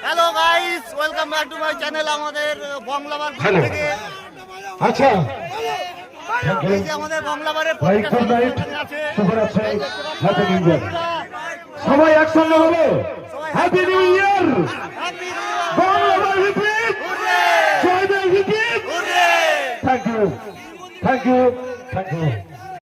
Hello guys, welcome back to my channel. আমাদের বংলাবার থেকে আচ্ছা এই যে আমাদের বংলাবারের সবাই একসঙ্গে বলো হ্যাপি নিউ ইয়ার, বাংলাবার repeat, Joy Dev repeat. Thank you, thank you, thank you.